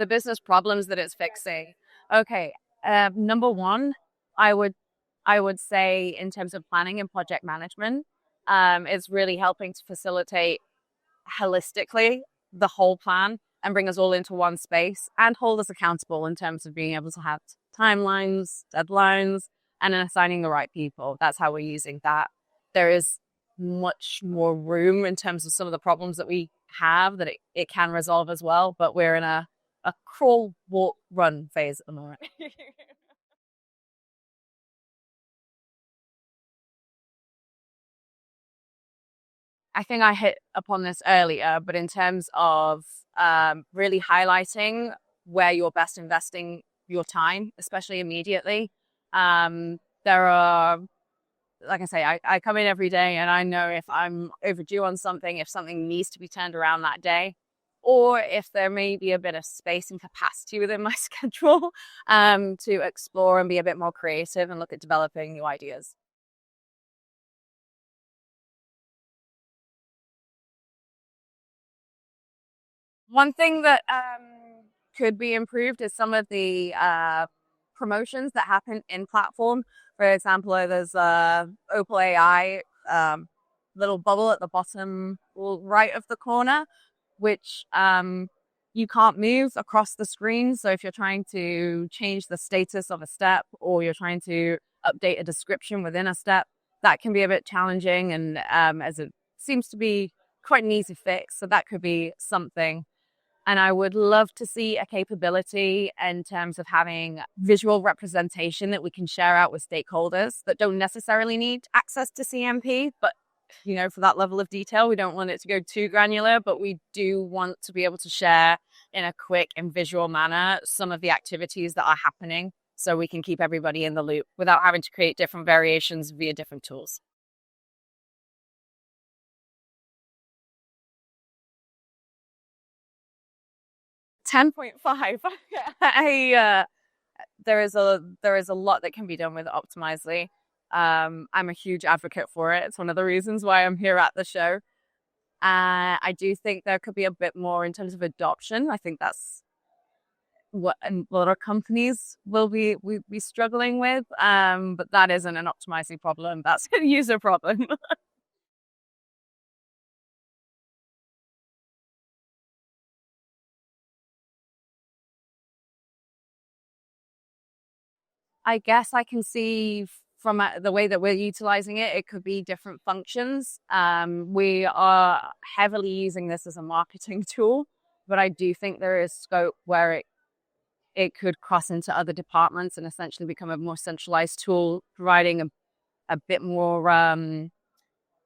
the business problems that it's fixing. Okay, number one, I would I would say in terms of planning and project management, it's really helping to facilitate holistically the whole plan and bring us all into one space and hold us accountable in terms of being able to have timelines, deadlines, and then assigning the right people. That's how we're using that. There is much more room in terms of some of the problems that we have that it can resolve as well, but we're in a crawl, walk, run phase at the moment. I think I hit upon this earlier, but in terms of really highlighting where you're best investing your time, especially immediately, there are, like I say, I come in every day and I know if I'm overdue on something, if something needs to be turned around that day, or if there may be a bit of space and capacity within my schedule to explore and be a bit more creative and look at developing new ideas. 1 thing that could be improved is some of the promotions that happen in platform. For example, there's a Opal AI little bubble at the bottom right of the corner, which you can't move across the screen. So if you're trying to change the status of a step or you're trying to update a description within a step, that can be a bit challenging. And as it seems to be quite an easy fix, so that could be something. And I would love to see a capability in terms of having visual representation that we can share out with stakeholders that don't necessarily need access to CMP, but for that level of detail, we don't want it to go too granular, but we do want to be able to share in a quick and visual manner some of the activities that are happening so we can keep everybody in the loop without having to create different variations via different tools. 10.5. There is a lot that can be done with Optimizely. I'm a huge advocate for it. It's one of the reasons why I'm here at the show. I do think there could be a bit more in terms of adoption. I think that's what a lot of companies will be struggling with. But that isn't an Optimizely problem. That's a user problem. I guess I can see from the way that we're utilizing it, it could be different functions. We are heavily using this as a marketing tool, but I do think there is scope where it could cross into other departments and essentially become a more centralized tool, providing a bit more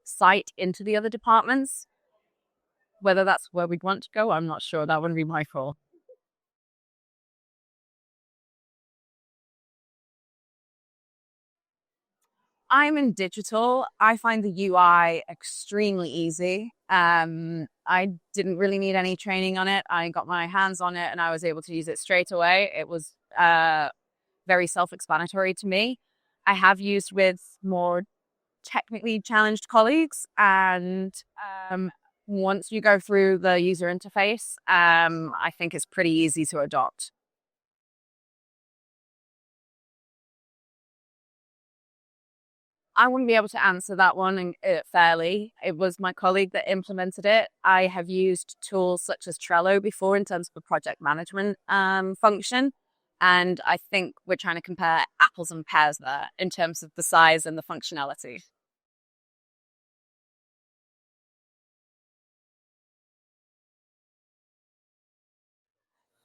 sight into the other departments. Whether that's where we'd want to go, I'm not sure. That wouldn't be my call. I'm in digital. I find the UI extremely easy. I didn't really need any training on it. I got my hands on it and I was able to use it straight away. It was very self-explanatory to me. I have used with more technically challenged colleagues, and once you go through the user interface, I think it's pretty easy to adopt. I wouldn't be able to answer that one fairly. It was my colleague that implemented it. I have used tools such as Trello before in terms of the project management function. And I think we're trying to compare apples and pears there in terms of the size and the functionality.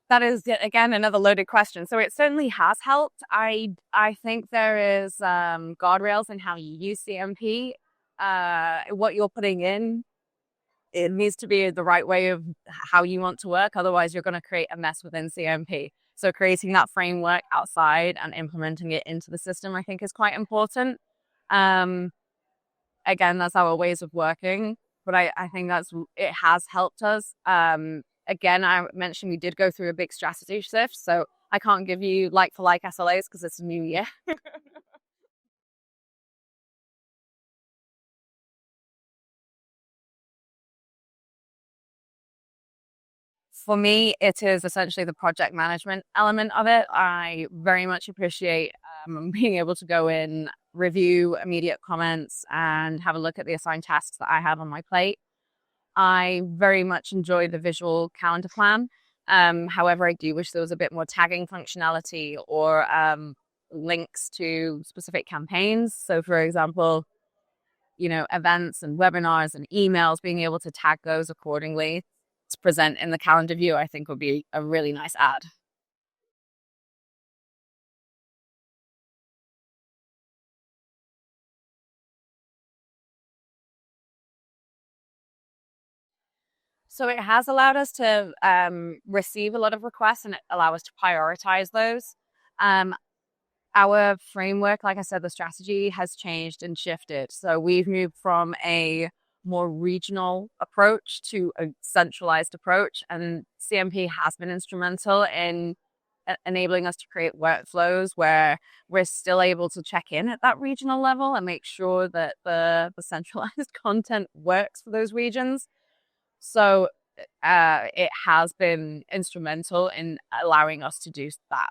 That is yet again another loaded question. So it certainly has helped. I think there is guardrails in how you use CMP. What you're putting in, it needs to be the right way of how you want to work. Otherwise, you're going to create a mess within CMP. So creating that framework outside and implementing it into the system, I think, is quite important. Um, Again, that's our ways of working, but I think it has helped us. Again, I mentioned we did go through a big strategy shift, so I can't give you like for like SLAs because it's a new year. For me, it is essentially the project management element of it. I very much appreciate being able to go in, review immediate comments, and have a look at the assigned tasks that I have on my plate. I very much enjoy the visual calendar plan. However, I do wish there was a bit more tagging functionality or links to specific campaigns. So, for example, events and webinars and emails, being able to tag those accordingly to present in the calendar view, I think would be a really nice add. So it has allowed us to receive a lot of requests and allow us to prioritize those. Um, our framework, like I said, the strategy has changed and shifted. So we've moved from a more regional approach to a centralized approach, and CMP has been instrumental in enabling us to create workflows where we're still able to check in at that regional level and make sure that the centralized content works for those regions. So it has been instrumental in allowing us to do that.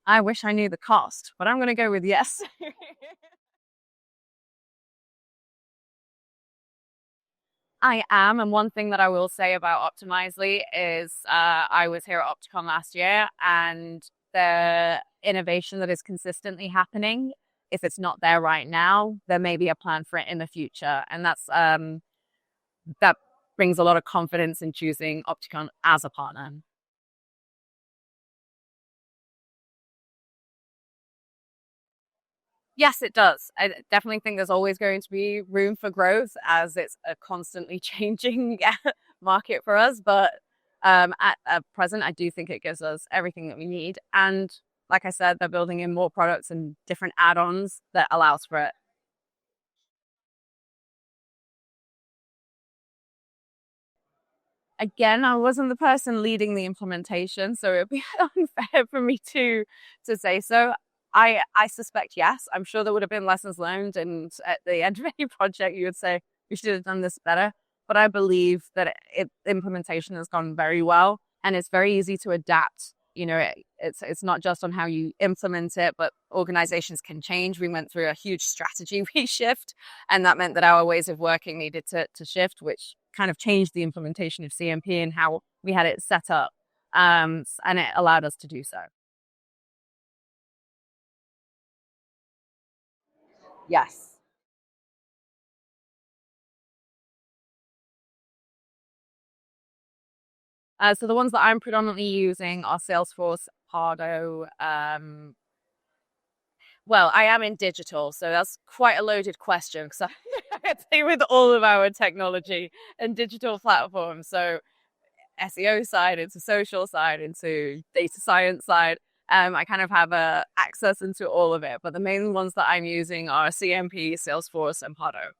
I wish I knew the cost, but I'm going to go with yes. I am. And one thing that I will say about Optimizely is I was here at Opticon last year, and the innovation that is consistently happening, if it's not there right now, there may be a plan for it in the future. And that brings a lot of confidence in choosing Opticon as a partner. Yes, it does. I definitely think there's always going to be room for growth as it's a constantly changing market for us. But at present, I do think it gives us everything that we need. And like I said, they're building in more products and different add-ons that allows for it. Again, I wasn't the person leading the implementation, so it would be unfair for me to say so. I suspect yes. I'm sure there would have been lessons learned, and at the end of any project, you would say we should have done this better. But I believe that implementation has gone very well, and it's very easy to adapt. It's not just on how you implement it, but organizations can change. We went through a huge strategy reshift, and that meant that our ways of working needed to shift, which kind of changed the implementation of CMP and how we had it set up. And it allowed us to do so. Yes. So the ones that I'm predominantly using are Salesforce, Pardo. Well, I am in digital, so that's quite a loaded question because I say with all of our technology and digital platforms. So SEO side, into social side, into data science side. I kind of have access into all of it, but the main ones that I'm using are CMP, Salesforce, and Pardo.